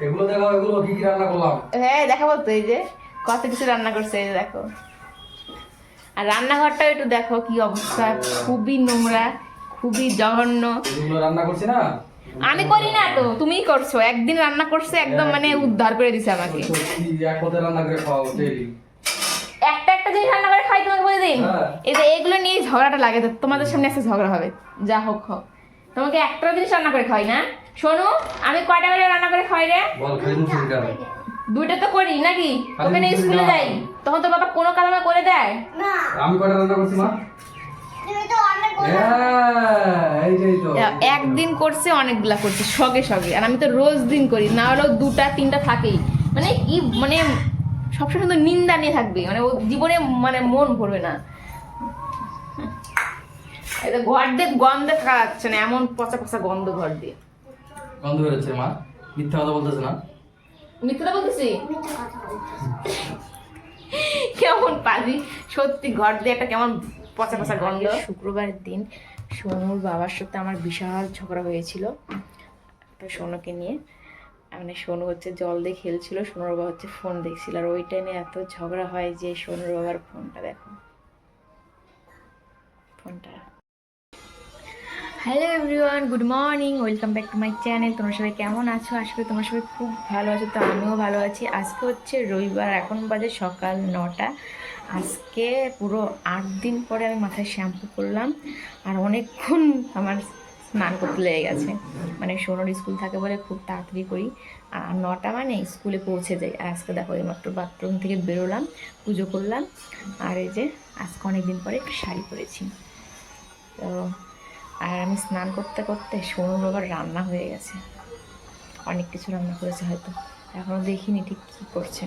এগুলো দেখাও, এগুলো কি কি রান্না করলাম। হ্যাঁ দেখাবো তো, এই যে কত কিছু রান্না করছে, এই যে দেখো। আর রান্নাঘরটা একটু দেখো কি অবস্থা, খুবই নোংরা, খুবই জঘন্য। এগুলো রান্না করছি না আমি করি না তো, তুমিই করছো। একদিন রান্না করছে, একদম মানে উদ্ধার করে দিছে আমাকে। সত্যি এক কথায় রান্না করে খাওয়াও ডেইলি। একটা একটা জিনিস রান্না করে খাই তোমাকে বলে দিন। হ্যাঁ। এই যে এগুলো নিয়ে ঝগড়াটা লাগে, তো তোমাদের সামনে একটা ঝগড়া হবে। যা হোক হোক, তোমাকে একটা জিনিস রান্না করে খাই না। শোনো, আমি কয়টা করে রান্না করে খাই রে? বল খাই মুছি কেন? দুইটা তো করি নাকি? খালি তোকে নিয়ে দুইটা। স্কুলে যাই, তখন তো বাবা কোনো কাজ আমার করে দেয় না আমি কয়টা রান্না করছি মা? তুমি তো অনেক বড় হ্যাঁ এইটাই তো। একদিন করছে, অনেকগুলা করছে সগে সগে। আর আমি তো রোজ দিন করি, না হলেও দুটা তিনটা থাকেই। মানে কি, মানে সবসময় তো নিন্দা নিয়ে থাকবে, মানে ও জীবনে মানে মন ভরবে না। এই তো ঘর দিয়ে গন্ধে থাকা যাচ্ছে না, এমন পচা পচা গন্ধ ঘর দিয়ে। গন্ধ বেরোচ্ছে মা, মিথ্যা কথা বলতেছে না। মিথ্যা বলতেছি? মিথ্যে কথা বলতেছে। কেমন পাজি, সত্যি ঘর দিয়ে একটা কেমন পচা পচা গন্ধ। শুক্রবারের দিন সোনুর বাবার সাথে আমার বিশাল ঝগড়া হয়েছিল একটা সোনুকে নিয়ে। মানে সোনু হচ্ছে জল দিয়ে খেলছিল, সোনুর বাবা হচ্ছে ফোন দেখছিল। আর ওই টাইমে এত ঝগড়া হয় যে সোনুর বাবার ফোনটা দেখো, ফোনটা। Hello everyone, good morning, welcome back to my channel. তোমরা সবাই কেমন আছো? আশা করি তোমরা সবাই খুব ভালো আছো। তো আমিও ভালো আছি। আজকে হচ্ছে রবিবার, এখন বাজে সকাল 9টা। আজকে পুরো 8 দিন পরে আমি মাথায় শ্যাম্পু করলাম, আর অনেকক্ষণ আমার স্নান করতে লেগে গেছে। মানে সোনার স্কুল থাকে বলে খুব তাড়াতাড়ি করি, আর 9টা মানে স্কুলে পৌঁছে যাই। আর আজকে দেখো এইমাত্র বাথরুম থেকে বেরোলাম, পুজো করলাম। আর এই যে আজকে অনেক দিন পরে একটু শাড়ি পরেছি। তো আর আমি স্নান করতে করতে সোনুর বাবার রান্না হয়ে গেছে, অনেক কিছু রান্না করেছে, হয়তো এখনও দেখিনি ঠিক কী করছে।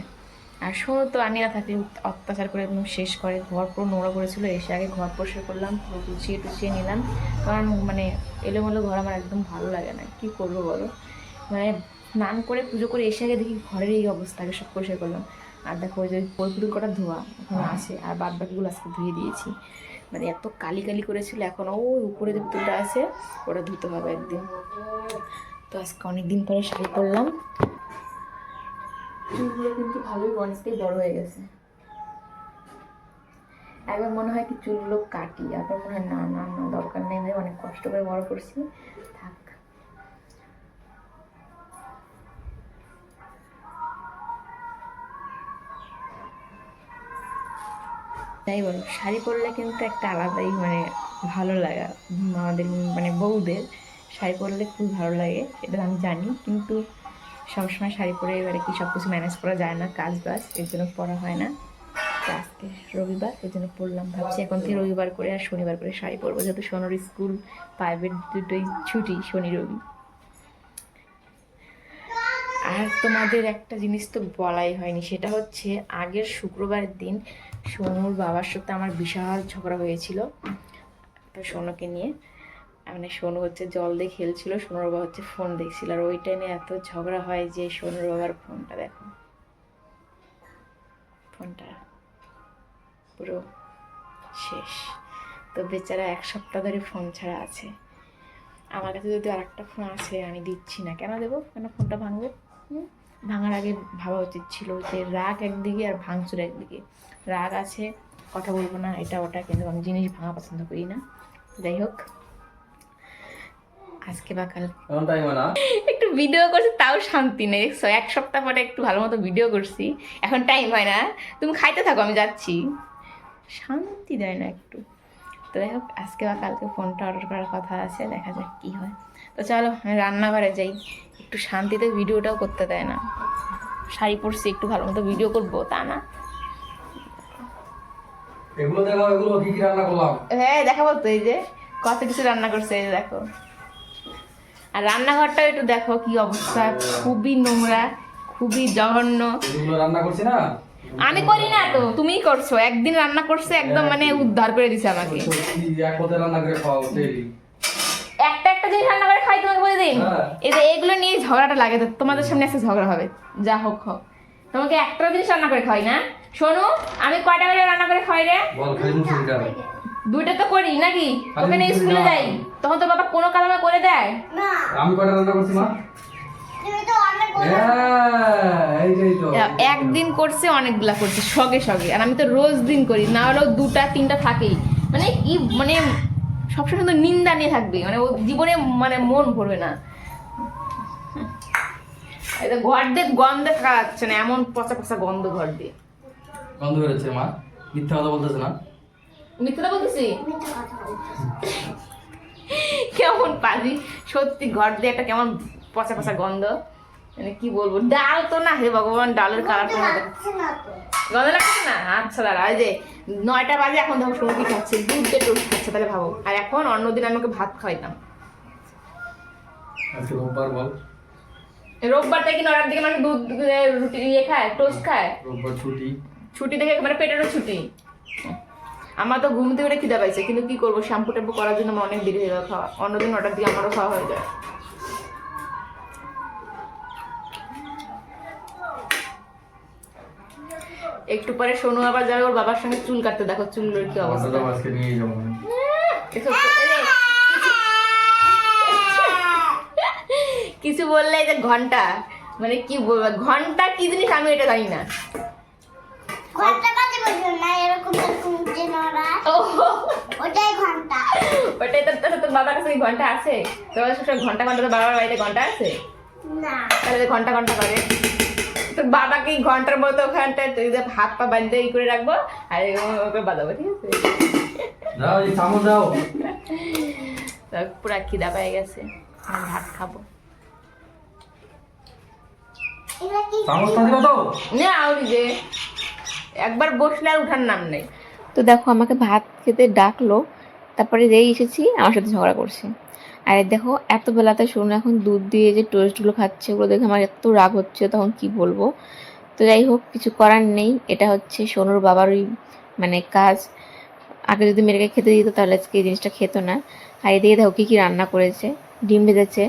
আর সোনু তো আনি না থাকলে অত্যাচার করে একদম শেষ করে। ঘর পুরো নোংরা করেছিল, এসে আগে ঘর পরিষ্কার করলাম, পুরো গুছিয়ে টুছিয়ে নিলাম। কারণ মানে এলোমেলো ঘর আমার একদম ভালো লাগে না, কী করবো বলো। মানে স্নান করে পুজো করে এসে আগে দেখি ঘরের এই অবস্থা, আগে সব পরিষ্কার করলাম। আর দেখো ওই যে পুতুল কটা ধোয়া এখনো আছে, আর বাদ বাকিগুলো আজকে ধুয়ে দিয়েছি। মানে এত কালি কালি করেছিল, এখন ওই উপরে যে পুতুলটা আছে ওটা ধুতে হবে একদিন। তো আজকে অনেক দিন পরে শাড়ি পরলাম। চুলগুলো কিন্তু ভালোই অনেকটাই বড় হয়ে গেছে। একবার মনে হয় কি চুলগুলো কাটি, আবার মনে হয় না না না দরকার নেই, ভাই অনেক কষ্ট করে বড় করছি, থাক। তাই বলো, শাড়ি পরলে কিন্তু একটা আলাদাই মানে ভালো লাগা। আমাদের মানে বউদের শাড়ি পরলে খুব ভালো লাগে, এটা আমি জানি। কিন্তু সবসময় শাড়ি পরে এবারে কি সব কিছু ম্যানেজ করা যায় না, কাজ বাজ, এর জন্য পরা হয় না। তো আজকে রবিবার, এর জন্য পরলাম। ভাবছি এখন থেকে রবিবার করে আর শনিবার করে শাড়ি পরবো, যেহেতু সোনার স্কুল প্রাইভেট দুটোই ছুটি, শনি রবি। আর তোমাদের একটা জিনিস তো বলাই হয়নি, সেটা হচ্ছে আগের শুক্রবারের দিন সোনুর বাবার সাথে আমার বিশাল ঝগড়া হয়েছিল একটা সোনুকে নিয়ে। মানে সোনু হচ্ছে জল দিয়ে খেলছিল, সোনুর বাবা হচ্ছে ফোন দেখছিল। আর ওই টাইমে এত ঝগড়া হয় যে সোনুর বাবার ফোনটা দেখো, ফোনটা পুরো শেষ। তো বেচারা 1 সপ্তাহ ধরে ফোন ছাড়া আছে। আমার কাছে যদি আর একটা ফোন আছে, আমি দিচ্ছি না। কেন দেবো? কেন ফোনটা ভাঙবো? ভাঙার আগে ভাবা উচিত ছিল যে রাগ একদিকে আর ভাঙচুর একদিকে। রাগ আছে, কথা বলবো না, এটা ওটা, কিন্তু আমি জিনিস ভাঙা পছন্দ করি না। যাই হোক, আজকে বা কাল একটু ভিডিও করছি, তাও শান্তি নেই। 1 সপ্তাহ পরে একটু ভালো মতো ভিডিও করছি, এখন টাইম হয় না। তুমি খাইতে থাকো, আমি যাচ্ছি, শান্তি দেয় না একটু। তো যাই হোক, আজকে বা কালকে ফোনটা অর্ডার করার কথা আছে, দেখা যাক কী হয়। তো চলো আমি রান্নাঘরে যাই, একটু শান্তিতে ভিডিওটাও করতে দেয় না। শাড়ি পরছি, একটু ভালো মতো ভিডিও করবো, তা না। এগুলো দেখাও, এগুলো কি কি রান্না করলাম। হ্যাঁ দেখাবো তো, এই যে কত কিছু রান্না করছে, এই যে দেখো। আর রান্নাঘরটাও একটু দেখো কি অবস্থা, খুবই নোংরা, খুবই জঘন্য। এগুলো রান্না করছি না আমি করি না তো, তুমিই করছো। একদিন রান্না করছে, একদম মানে উদ্ধার করে দিছে আমাকে। সত্যি এক কথায় রান্না করে খাওয়াও ডেইলি। একটা একটা জিনিস রান্না করে খাই তোমাকে বলে দিন। হ্যাঁ। এই যে এগুলো নিয়ে ঝগড়াটা লাগে, তো তোমাদের সামনে একটা ঝগড়া হবে। যা হোক হোক, তোমাকে একটা জিনিস রান্না করে খাই না। শোনো, আমি কয়টা করে রান্না করে খাই রে? বল খাই মুছি কেন? দুইটা তো করি নাকি? খালি তোকে নিয়ে দুইটা। স্কুলে যাই, তখন তো বাবা কোনো কাজ আমার করে দেয় না আমি কয়টা রান্না করছি মা? তুমি তো অনেক বড়। হ্যাঁ, এইটাই তো। একদিন করছে অনেকগুলা করছে সগে সগে, আর আমি তো রোজ দিন করি, না হলেও 2টা 3টা থাকেই। মানে কি মানে সবসময় কিন্তু নিন্দা নিয়ে থাকবে, মানে ও জীবনে মানে মন ভরবে না। এটা ঘর দিয়ে গন্ধে খাওয়াচ্ছে না, এমন পচা পচা গন্ধ ঘর দিয়ে। গন্ধ বেরোচ্ছে মা, মিথ্যা কথা বলতেছে না। মিথ্যা বলতেছি? মিথ্যা কথা বলতেছে। কেমন পাজি, সত্যি ঘর দিয়ে একটা কেমন পচা পচা গন্ধ, মানে কি বলবো। ডাল তো না, হে ভগবান, ডালের কালার তো লাগছে না তো। গন্ধ লাগছে না? আচ্ছা দাঁড়া, এই যে 9টা বাজে, এখন দেখো শুরু কি খাচ্ছে, দুধ দিয়ে টোস্ট খাচ্ছে, তাহলে ভাবো। আর এখন অন্যদিন আমি ওকে ভাত খাওয়াইতাম। আজকে রোববার বল। রোববার থেকে 9টার দিকে মানে দুধ রুটি ইয়ে খায়, টোস্ট খায়। রোববার ছুটি। ছুটি থেকে মানে পেটেরও ছুটি। আমার তো ঘুম থেকে উঠে খিদা পাইছে, কিন্তু কি করবো, শ্যাম্পু ট্যাম্পু করার জন্য আমার অনেক দেরি হয়ে গেল খাওয়া। অন্যদিন 9টার দিকে আমারও খাওয়া হয়ে যায়। একটু পরে সোনু আবার যাবে ওর বাবার সঙ্গে চুল কাটতে, দেখো চুলের কি অবস্থা। ঘন্টাটা আজকে নিয়ে যাবো আমি। এসব কিছু বললে এই যে ঘন্টা, মানে কি বলবো, ঘন্টা কি জিনিস আমি এটা জানি না। ঘন্টা বাজে বলছো না, এরকম এরকম যে নড়া, ও ওটাই ঘন্টা। ওটাই তোর বাবার কাছে কি ঘন্টা আছে? তোর সবসময় ঘন্টা ঘন্টা, তোর বাবার বাড়িতে ঘন্টা আছে? না, তাহলে ঘন্টা ঘন্টা করে তোর বাবাকে ঘন্টার মতো ওখানটায় তুই যে হাত পা বাঁধতে ই করে রাখবো, আর ওকে বাঁধাবো, ঠিক আছে? যাও, এই চামচ দাও। পুরা খিদা পেয়ে গেছে, আমি ভাত খাবো। এটা কি? চামচটা দিবা তো? না আউরি যে একবার বসলে আর উঠার নাম নেই। তো দেখো আমাকে ভাত খেতে ডাকলো, তারপরে যেই এসেছি আমার সাথে ঝগড়া করছে। আর এই দেখো এত বেলাতে শোনো এখন দুধ দিয়ে যে টোস্টগুলো খাচ্ছে, ওগুলো দেখে আমার এত রাগ হচ্ছে, তখন কি বলবো। তো যাই হোক, কিছু করার নেই, এটা হচ্ছে সোনুর বাবার ওই মানে কাজ। আগে যদি মেয়েকে খেতে দিত তাহলে আজকে এই জিনিসটা খেত না। আর এদিকে দেখো কী কী রান্না করেছে, ডিম ভেজেছে,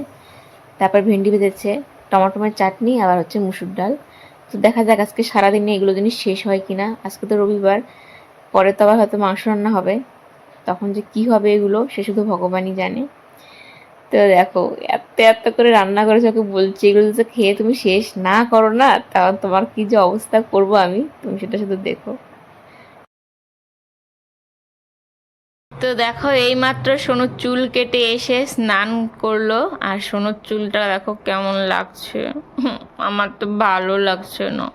তারপর ভেন্ডি ভেজেছে, টমেটোমের চাটনি, আবার হচ্ছে মুসুর ডাল। তো দেখা যাক আজকে সারাদিনে এগুলো জিনিস শেষ হয় কিনা। আজকে তো রবিবার, পরে তো আবার হয়তো মাংস রান্না হবে, তখন যে কি হবে এগুলো সে শুধু ভগবানই জানে। তো দেখো এত এত করে রান্না করেছে, ওকে বলছি এগুলো যদি খেয়ে তুমি শেষ না করো না, তাহলে তোমার কি যে অবস্থা করবো আমি, তুমি সেটা শুধু দেখো। তো দেখো এইমাত্র সোনুর চুল কেটে এসে স্নান করলো, আর সোনুর চুলটা দেখো কেমন লাগছে। আমার তো ভালো লাগছে না,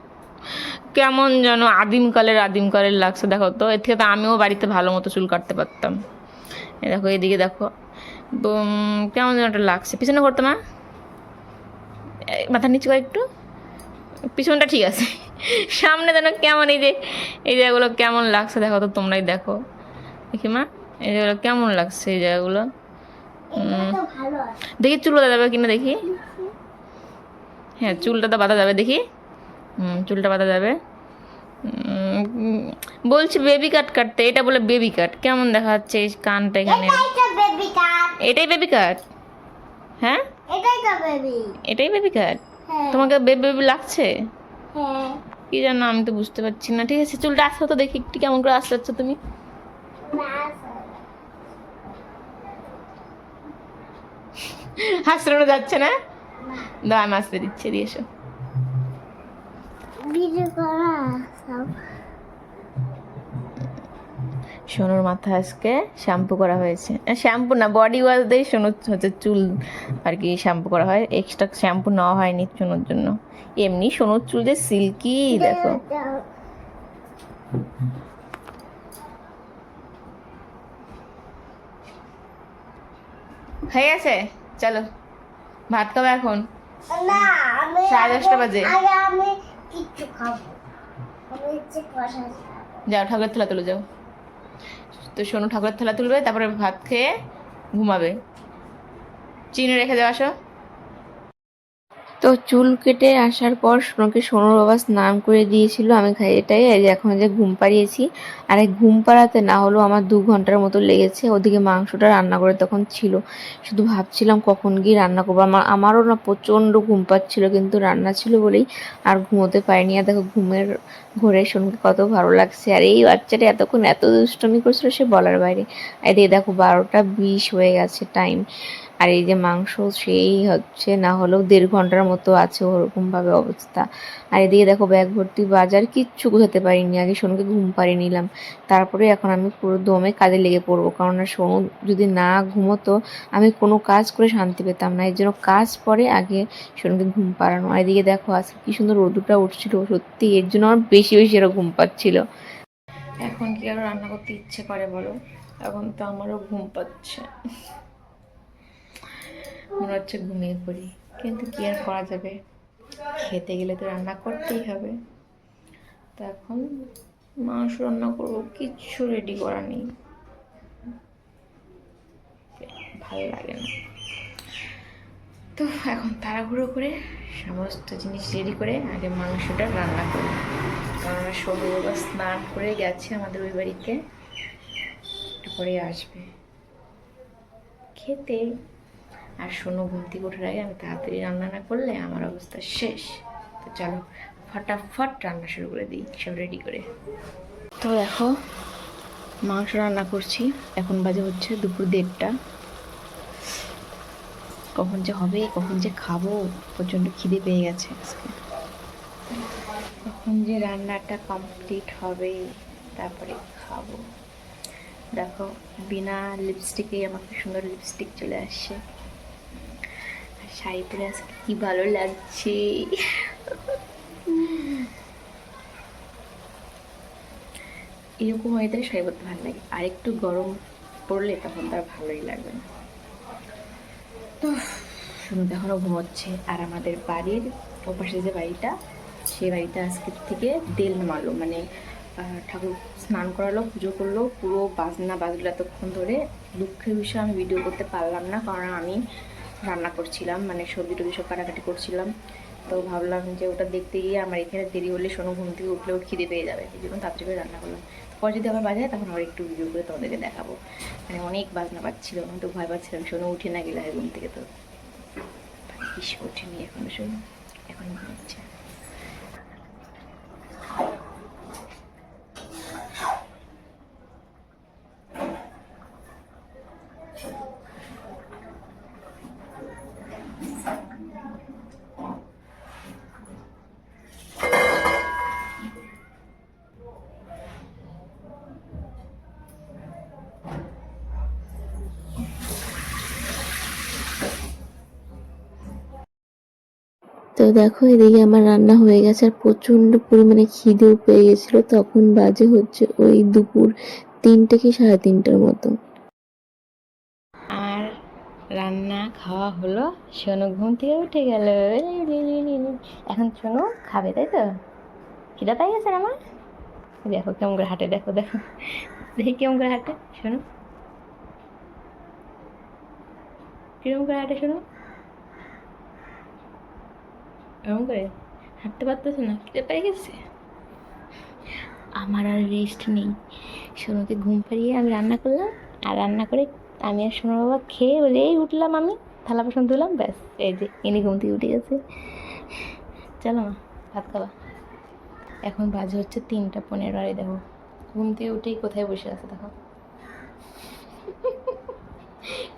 কেমন যেন আদিমকালের লাগছে। দেখো তো, এর থেকে তো আমিও বাড়িতে ভালো মতো চুল কাটতে পারতাম। এই দেখো এদিকে দেখো, কেমন যেন একটা লাগছে। পিছনে করতো মা, মাথা নিচু করে একটু, পিছনটা ঠিক আছে, সামনে যেন কেমন, এই জায়গাগুলো কেমন লাগছে দেখো তো, তোমরাই দেখো। দেখি মা, এই জায়গাগুলো কেমন লাগছে, এই জায়গাগুলো। এটা তো ভালো আছে। দেখি চুল বাঁধা যাবে কিনা দেখি। হ্যাঁ চুলটা তো বাঁধা যাবে, দেখি। চুলটা বাঁধা যাবে। বলছি বেবি কাট কাটতে, এটা বলে বেবি কাট, কেমন দেখা যাচ্ছে এই কানটা এখানে। এটাই তো বেবি কাট। এটাই বেবি কাট? হ্যাঁ এটাই তো বেবি। এটাই বেবি কাট? হ্যাঁ। তোমাকে বেবি বেবি লাগছে? হ্যাঁ। কি জানো, আমি তো বুঝতে পারছি না। ঠিক আছে চুলটা আসতে তো দেখি একটু, কেমন করে আসতে যাচ্ছ তুমি। হাসড়ানো যাচ্ছে না, দাও আমি আসতে দিচ্ছি, দিয়ে এসো। ভিডিও করা সব। সোনুর মাথা আজকে শ্যাম্পু করা হয়েছে, শ্যাম্পু না বডি ওয়াশ দিয়ে সোনুর হচ্ছে চুল আর কি শ্যাম্পু করা হয়, এক্সট্রা শ্যাম্পু নেওয়া হয়নি সোনুর জন্য। এমনি সোনুর চুল যে সিল্কি দেখো। হয়ে গেছে, চলো ভাত খাবো এখন। না, আমি 10:30 বাজে। আগে আমি কিচ্ছু খাবো। আমি হচ্ছে কষা খাবো। যাও ঠাকুরের থালা তুলে যাও। তো সোনু ঠাকুরের থালা তুলবে, তারপরে ভাত খেয়ে ঘুমাবে। চিনি রেখে দেওয়া আসো। তো চুল কেটে আসার পর সোনুকে সোনুর বাবা স্নান করে দিয়েছিল, আমি খাই এটাই। এই যে এখন যে ঘুম পাড়িয়েছি, আর এই ঘুম পাড়াতে না হলেও আমার 2 ঘন্টার মতো লেগেছে। ওদিকে মাংসটা রান্না করে তখন ছিল, শুধু ভাবছিলাম কখন গিয়ে রান্না করবো। আমারও না প্রচণ্ড ঘুম পাচ্ছিল, কিন্তু রান্না ছিল বলেই আর ঘুমোতে পারিনি। আর দেখো ঘুমের ঘোরে সোনুকে কত ভালো লাগছে। আর এই বাচ্চাটা এতক্ষণ এত দুষ্টমি করছিল সে বলার বাইরে। এদিকে দেখো 12টা 20 হয়ে গেছে টাইম। আর এই যে মাংস সেই হচ্ছে না হলেও 1.5 ঘন্টার মতো আছে, ওরকমভাবে অবস্থা। আর এদিকে দেখো ব্যাগ ভর্তি বাজার, কিচ্ছু গোছাতে পারিনি। আগে সোনুকে ঘুম পাড়িয়ে নিলাম, তারপরে এখন আমি পুরো দমে কাজে লেগে পড়বো, কারণ সোনু যদি না ঘুমোতো আমি কোনো কাজ করে শান্তি পেতাম না। এর জন্য কাজ পরে আগে সোনুকে ঘুম পাড়ানো। আর এদিকে দেখো আজকে কি সুন্দর রোদুটা উঠছিল, সত্যি এর জন্য আমার বেশি বেশি আরও ঘুম পাচ্ছিল। এখন কি আরও রান্না করতে ইচ্ছে করে বলো? এখন তো আমারও ঘুম পাচ্ছে, মনে হচ্ছে ঘুমিয়ে পড়ি, কিন্তু কি আর করা যাবে, খেতে গেলে তো রান্না করতেই হবে। তো এখন মাংস রান্না করবো, কিচ্ছু রেডি করা নেই, ভালো লাগে না। তো এখন তাড়াহুড়ো করে সমস্ত জিনিস রেডি করে আগে মাংসটা রান্না করি, কারণ সবু বাবা স্নান করে গেছে আমাদের ওই বাড়িতে, একটু পরে আসবে খেতে। আর শোনো, ঘুম থেকে ওঠার আগে আমি তাড়াতাড়ি রান্না না করলে আমার অবস্থা শেষ। তো চলো ফটাফট রান্না শুরু করে দিই, সব রেডি করে। তো দেখো মাংস রান্না করছি, এখন বাজে হচ্ছে দুপুর 1:30। কখন যে হবে, কখন যে খাবো, প্রচণ্ড খিদে পেয়ে গেছে আজকে। কখন যে রান্নাটা কমপ্লিট হবে তারপরে খাবো। দেখো বিনা লিপস্টিকেই আমাকে সুন্দর লিপস্টিক চলে আসছে, শাড়ি পরে আজকে কি ভালো লাগছে। এরকম ওয়েদারে শাড়ি পরতে ভালো লাগে, আর একটু গরম পড়লে তখন তার ভালোই লাগবে না। তো শুনুন এখনও ঘুমোচ্ছে। আর আমাদের বাড়ির ওপাশে যে বাড়িটা, সেই বাড়িটা আজকের থেকে তেল নামালো, মানে ঠাকুর স্নান করালো, পুজো করলো, পুরো বাজনা বাজলো এতক্ষণ ধরে। দুঃখের বিষয়ে আমি ভিডিও করতে পারলাম না, কারণ আমি রান্না করছিলাম, মানে সবজি টবজি সব কাটাকাটি করছিলাম। তো ভাবলাম যে ওটা দেখতে গিয়ে আমার এখানে দেরি হলে শোনো ঘুম থেকে উঠলে ওর খিদে পেয়ে যাবে, এই জন্য তাড়াতাড়ি করে রান্না করলাম। পরে যদি আবার বাজায় তখন আবার একটু ভিডিও করে তোমাদেরকে দেখাবো। মানে অনেক বাজনা বাজছিল, আমি তো ভয় পাচ্ছিলাম শোনো উঠে না গেলে ঘুম থেকে। তো বেশি ওঠেনি এখনো, শোনো এখন ঘুমাচ্ছে। তো দেখো এদিকে আমার রান্না হয়ে গেছে, আর প্রচণ্ড পরিমাণে খিদেও পেয়ে গেছিলো। তখন বাজে হচ্ছে ওই দুপুর 3টে কি 3:30টার মতো। আর রান্না খাওয়া হলো, সোনু ঘুম থেকে উঠে গেল। এখন সোনু খাবে, তাই তো? খিদা পাই গেছে আমার, দেখো কেমন করে হাঁটে, দেখো দেখো দেখি কেমন করে হাঁটে শোনো, কিরকম করে হাঁটে শোনো, এরকম করে হাঁটতে পারতেছে না, খিদে পাই গেছে। আমার আর রেস্ট নেই, সোনুকে ঘুম পাড়িয়ে আমি রান্না করলাম, আর রান্না করে আমি আর সোনু বাবা খেয়ে বলেই উঠলাম, আমি থালা বাসন ধুলাম, ব্যাস এই যে ইনি ঘুম থেকে উঠে গেছে। চলো মা ভাত খাবা। এখন বাজে হচ্ছে 3:15, আর দেখো ঘুম থেকে উঠেই কোথায় বসে আছে, দেখো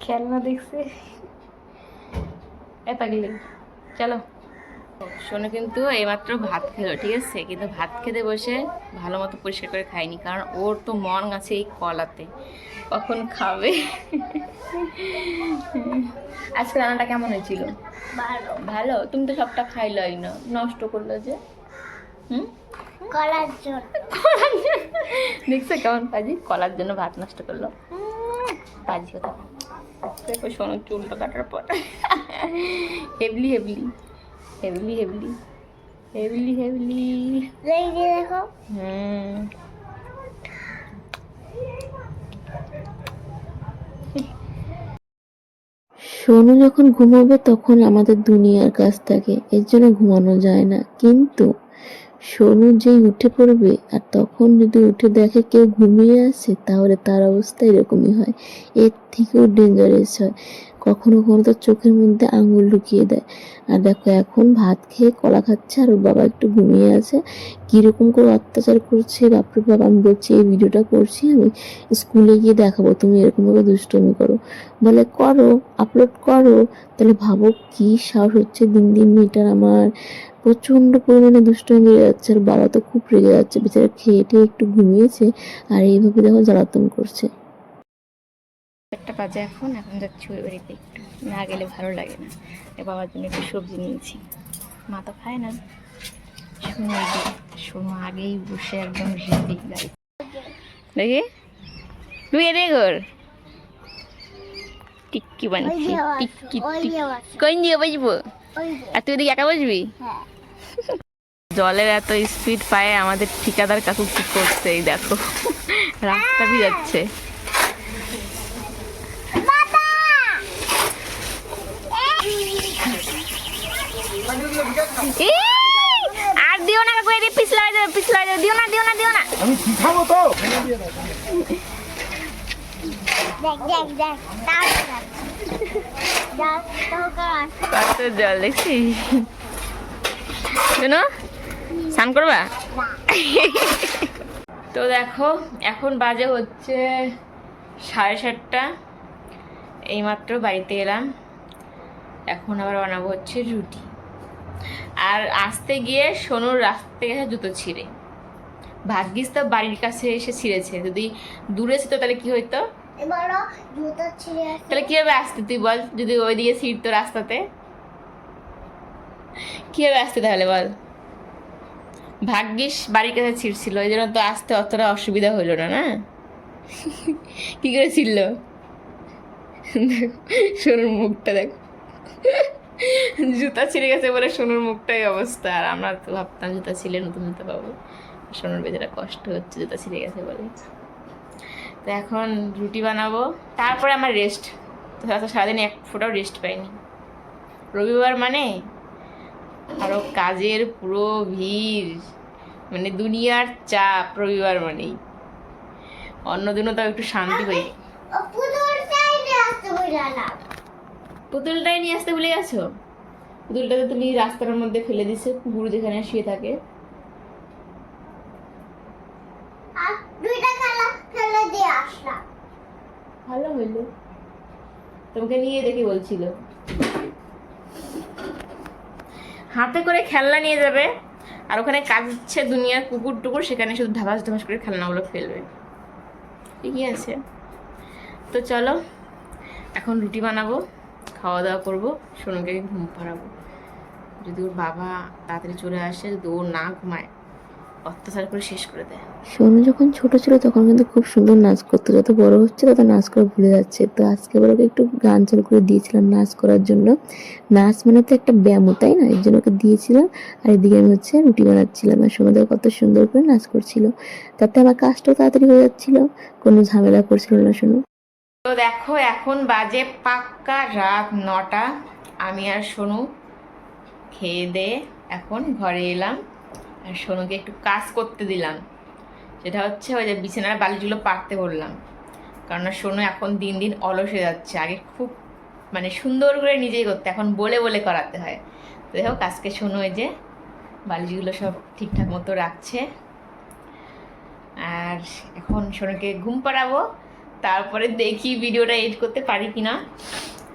খেলনা দেখছে। এ পাগলি চলো। শোনো কিন্তু এইমাত্র ভাত খেলো, ঠিক আছে, কিন্তু ভাত খেতে বসে ভালো মতো পরিষ্কার করে খায়নি, কারণ ওর তো মন আছে এই কলাতে, কখন খাবে। আজকে রান্নাটা কেমন হয়েছিল? ভালো। তুমি তো সবটা খাইলাই না, নষ্ট করলো যে। কলার জন্য দেখছো কেমন পাজি, কলার জন্য ভাত নষ্ট করলো, পাজি কথা। দেখো শোনো চুলটা কাটার পর heavily heavily heavily heavily heavily heavily দেখো। সোনু যখন ঘুমাবে তখন আমাদের দুনিয়ার কাজ থাকে, এর জন্য ঘুমানো যায় না। কিন্তু সোনু যেই উঠে পড়বে আর তখন যদি উঠে দেখে কেউ ঘুমিয়ে আছে, তাহলে তার অবস্থা এরকমই হয়, এর থেকেও ডেঞ্জারাস হয়। কখনো কখনো তো চোখের মধ্যে আঙুল ঢুকিয়ে দেয়। আর দেখো এখন ভাত খেয়ে কলা খাচ্ছে আর ওর বাবা একটু ঘুমিয়ে আছে। কীরকম করে অত্যাচার করছে বাপরে বাবা! আমি বলছি এই ভিডিওটা করছি আমি স্কুলে গিয়ে দেখাবো তুমি এরকমভাবে দুষ্টুমি করো। বলে করো, আপলোড করো। তাহলে ভাবো কি সাহস হচ্ছে দিন দিন মেয়েটার আমার। প্রচণ্ড পরিমাণে দুষ্টুমি বেড়ে যাচ্ছে আর বাবা তো খুব রেগে যাচ্ছে, বেচারা খেয়ে টেয়ে একটু ঘুমিয়েছে আর এইভাবে দেখো জ্বালাতন করছে। একটা বাজে এখন যাচ্ছি ওই বাড়িতে, একটু না গেলে ভালো লাগে না। বাবার জন্য একটু সবজি নিয়েছি, মা তো খায় না। শোনো আগেই বসে একদম রেডি গাড়ি দেখি তুই এ কর টিক্কি বানছি, টিক্কি কোন দিয়ে বসবো? আর তুই এদিকে একা বসবি? জলের এত স্পিড পায়ে আমাদের ঠিকাদার কাকু কি করছে এই দেখো, রাস্তা ভিজাচ্ছে। আর দিও না কাকু, এদিকে পিছলা যাবে, দিও না দিও না দিও না। আমি শিখাবো তো। কত জল দেখছিস? শোনো, স্নান করবা? তো দেখো এখন বাজে হচ্ছে 7:30। এইমাত্র বাড়িতে এলাম, এখন আবার বানাবো হচ্ছে রুটি। আর আসতে গিয়ে সোনুর রাস্তা থেকে জুতো ছিঁড়ে, ভাগ্যিস তো বাড়ির কাছে এসে ছিঁড়েছে, যদি দূরে ছিল তাহলে কি হইতো? তাহলে কিভাবে আসতে তুই বল, যদি ওইদিকে ছিঁড়তো রাস্তাতে কিভাবে আসতে তাহলে বল? ভাগ্যিস বাড়ির কাছে ছিঁড়ছিল, ওই জন্য তো আসতে অতটা অসুবিধা হইলো না। না কি করে ছিঁড়ল সোনুর মুখটা দেখো, জুতা ছিঁড়ে গেছে বলে সোনুর মুখটাই অবস্থা। আর আমরা তো ভাবতাম জুতা ছিলে নতুন জুতা পাবো, সোনুর বেচারা কষ্ট হচ্ছে জুতা ছিঁড়ে গেছে বলে। তো এখন রুটি বানাবো, তারপরে আমার রেস্ট। তো সারাদিন এক ফোঁটাও রেস্ট পাইনি। রবিবার মানে আরও কাজের পুরো ভিড়, মানে দুনিয়ার চাপ রবিবার মানেই। অন্য দিনও তো একটু শান্তি পাই। পুতুলটাই নিয়ে আসতে ভুলে গেছো? পুতুলটা তো তুমি রাস্তার মধ্যে ফেলে দিছো, কুকুর যেখানে শুয়ে থাকে। ভালো হইলো, তোমাকে নিয়ে দেখে বলছিল হাতে করে খেলনা নিয়ে যাবে, আর ওখানে কাজ হচ্ছে দুনিয়ার কুকুর টুকুর, সেখানে শুধু ধাবাস ধাবাস করে খেলনাগুলো ফেলবে। ঠিকই আছে। তো চলো এখন রুটি বানাবো, খাওয়া দাওয়া করবো, সোনুকে ঘুম পাড়াবো। যদি ওর বাবা তাড়াতাড়ি চলে আসে, যদি ও না ঘুমায় অত্যাচার করে শেষ করে দেয়। সোনু যখন ছোট ছিল তখন কিন্তু খুব সুন্দর নাচ করতো, যত বড় হচ্ছে তত নাচ করা ভুলে যাচ্ছে। তো আজকে আবার ওকে একটু গান চালু করে দিয়েছিলাম নাচ করার জন্য। নাচ মানে তো একটা ব্যায়াম, তাই না? এর জন্য ওকে দিয়েছিলাম। আর এদিকে আমি হচ্ছে রুটি বানাচ্ছিলাম আর সোনু দেখো কত সুন্দর করে নাচ করছিল, তাতে আমার কাজটাও তাড়াতাড়ি হয়ে যাচ্ছিল, কোনো ঝামেলা করছিল না সোনু। তো দেখো এখন বাজে পাক্কা রাত 9টা। আমি আর সোনু খেয়ে দিয়ে এখন ঘরে এলাম আর সোনুকে একটু কাজ করতে দিলাম। সেটা হচ্ছে ওই যে বিছানার বালিশগুলো পাততে বললাম, কারণ সোনু এখন দিন দিন অলস হয়ে যাচ্ছে। আগে খুব মানে সুন্দর করে নিজেই করতে, এখন বলে বলে করাতে হয়। তো দেখো আজকে সোনু এই যে বালিশগুলো সব ঠিকঠাক মতো রাখছে। আর এখন সোনুকে ঘুম পাড়াবো, তারপরে দেখি ভিডিওটা এডিট করতে পারি কিনা,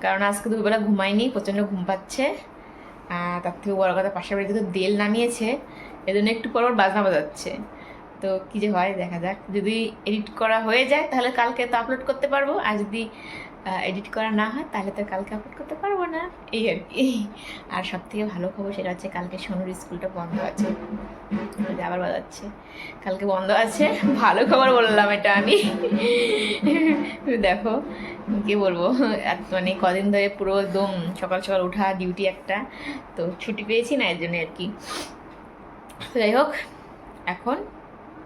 কারণ আজকে দুপুরবেলা ঘুমাইনি, প্রচণ্ড ঘুম পাচ্ছে। তার থেকে বড় কথা পাশের বাড়িতে তো দেল নামিয়েছে, এজন্য একটু পর বাজনা বাজাচ্ছে। তো কী যে হয় দেখা যাক, যদি এডিট করা হয়ে যায় তাহলে কালকে তো আপলোড করতে পারবো, আর যদি এডিট করা না হয় তাহলে তো কালকে আপলোড করতে পারবো না, এই আর কি। আর সব থেকে ভালো খবর সেটা হচ্ছে কালকে সোনুর স্কুলটা বন্ধ আছে, আবার বাজাচ্ছে, কালকে বন্ধ আছে। ভালো খবর বললাম এটা আমি। দেখো কি বলবো, মানে কদিন ধরে পুরো একদম সকাল সকাল উঠা ডিউটি একটা, তো ছুটি পেয়েছি না এর জন্য আর কি। যাই হোক এখন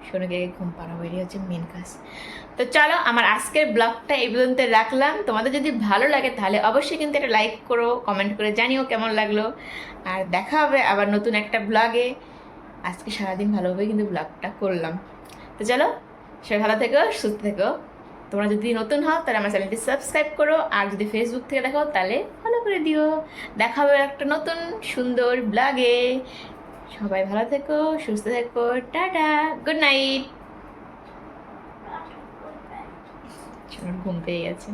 সোনুকে ঘুম পাড়াবো, এটাই হচ্ছে মেন কাজ। তো চলো আমার আজকের ব্লগটা এই পর্যন্ত রাখলাম। তোমাদের যদি ভালো লাগে তাহলে অবশ্যই কিন্তু একটা লাইক করো, কমেন্ট করে জানিও কেমন লাগলো। আর দেখা হবে আবার নতুন একটা ব্লগে। আজকে সারাদিন ভালোভাবে কিন্তু ব্লগটা করলাম। তো চলো সবাই ভালো থেকো, সুস্থ থেকো, তোমরা যদি নতুন হও তাহলে আমার চ্যানেলটি সাবস্ক্রাইব করো, আর যদি ফেসবুক থেকে দেখো তাহলে ফলো করে দিও। দেখা হবে একটা নতুন সুন্দর ব্লগে। সবাই ভালো থেকো, সুস্থ থেকো, টাটা, গুড নাইট। ঘুম পেয়ে গেছে।